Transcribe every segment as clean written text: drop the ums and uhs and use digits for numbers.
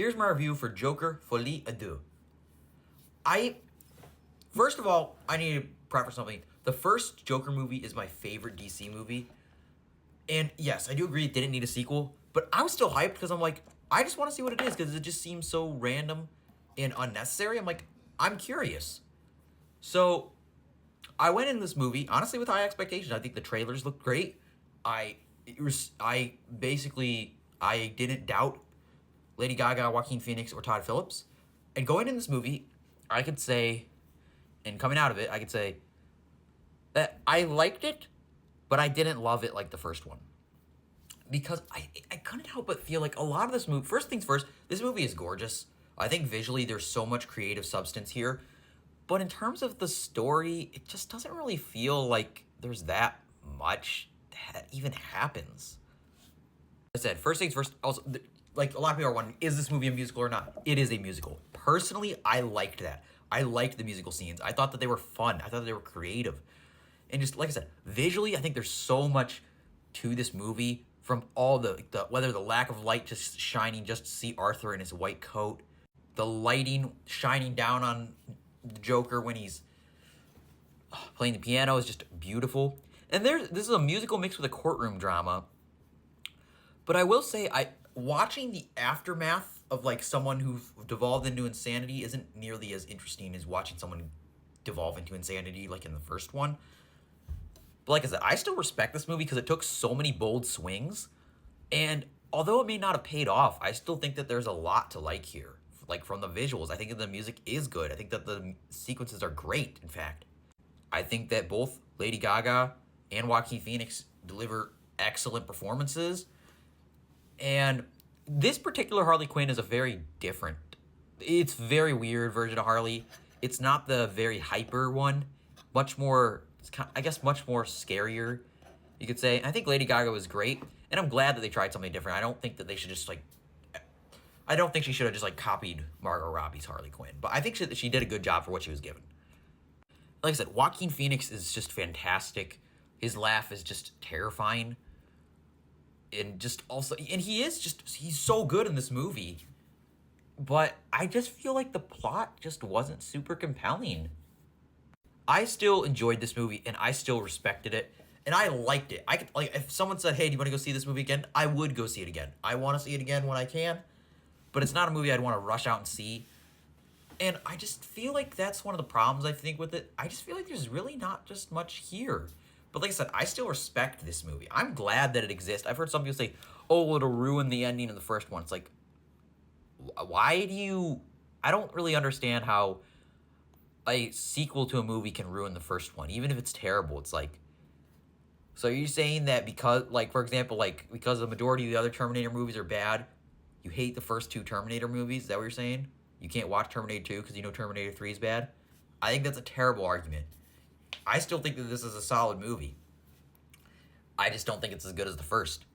Here's my review for Joker Folie À Deux. First of all, I need to preface something. The first Joker movie is my favorite DC movie. And yes, I do agree it didn't need a sequel, but I was still hyped because I'm like, I just want to see what it is because it just seems so random and unnecessary. I'm like, I'm curious. So I went in this movie, honestly, with high expectations. I think the trailers looked great. I didn't doubt Lady Gaga, Joaquin Phoenix, or Todd Phillips. And going in this movie, I could say, and coming out of it, I could say that I liked it, but I didn't love it like the first one. Because I couldn't help but feel like a lot of this movie, first things first, this movie is gorgeous. I think visually there's so much creative substance here. But in terms of the story, it just doesn't really feel like there's that much that even happens. I said, first things first, also, like a lot of people are wondering, is this movie a musical or not? It is a musical. Personally, I liked that. I liked the musical scenes. I thought that they were fun. I thought they were creative. And just like I said, visually, I think there's so much to this movie from all the whether the lack of light just shining just to see Arthur in his white coat, the lighting shining down on the Joker when he's playing the piano is just beautiful. And this is a musical mixed with a courtroom drama. But I will say, watching the aftermath of like someone who devolved into insanity isn't nearly as interesting as watching someone devolve into insanity like in the first one. But like I said, I still respect this movie because it took so many bold swings. And although it may not have paid off, I still think that there's a lot to like here. Like from the visuals, I think that the music is good. I think that the sequences are great, in fact. I think that both Lady Gaga and Joaquin Phoenix deliver excellent performances. And this particular Harley Quinn is a very different, it's very weird version of Harley. It's not the very hyper one. Much more, I guess much more scarier, you could say. I think Lady Gaga was great, and I'm glad that they tried something different. I don't think that they should just like, I don't think she should have just like copied Margot Robbie's Harley Quinn. But I think she did a good job for what she was given. Like I said, Joaquin Phoenix is just fantastic. His laugh is just terrifying. And just also, and he's so good in this movie. But I just feel like the plot just wasn't super compelling. I still enjoyed this movie and I still respected it. And I liked it. I could, like, if someone said, hey, do you want to go see this movie again? I would go see it again. I want to see it again when I can. But it's not a movie I'd want to rush out and see. And I just feel like that's one of the problems I think with it. I just feel like there's really not just much here. But like I said, I still respect this movie. I'm glad that it exists. I've heard some people say, oh, well, it'll ruin the ending of the first one. It's like, why do you... I don't really understand how a sequel to a movie can ruin the first one, even if it's terrible. It's like... So are you saying that because, like, for example, like, because the majority of the other Terminator movies are bad, you hate the first two Terminator movies? Is that what you're saying? You can't watch Terminator 2 because you know Terminator 3 is bad? I think that's a terrible argument. I still think that this is a solid movie. I just don't think it's as good as the first.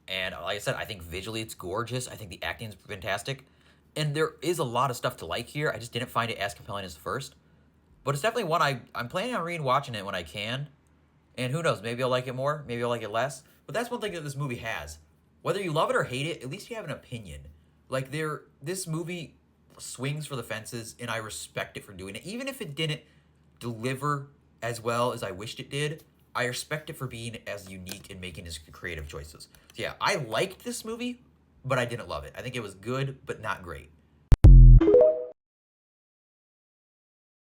And like I said, I think visually it's gorgeous. I think the acting is fantastic. And there is a lot of stuff to like here. I just didn't find it as compelling as the first. But it's definitely one I'm planning on rewatching it when I can. And who knows, maybe I'll like it more, maybe I'll like it less. But that's one thing that this movie has. Whether you love it or hate it, at least you have an opinion. Like, this movie swings for the fences, and I respect it for doing it. Even if it didn't deliver as well as I wished it did, I respect it for being as unique and making its creative choices. So yeah, I liked this movie, but I didn't love it. I think it was good, but not great.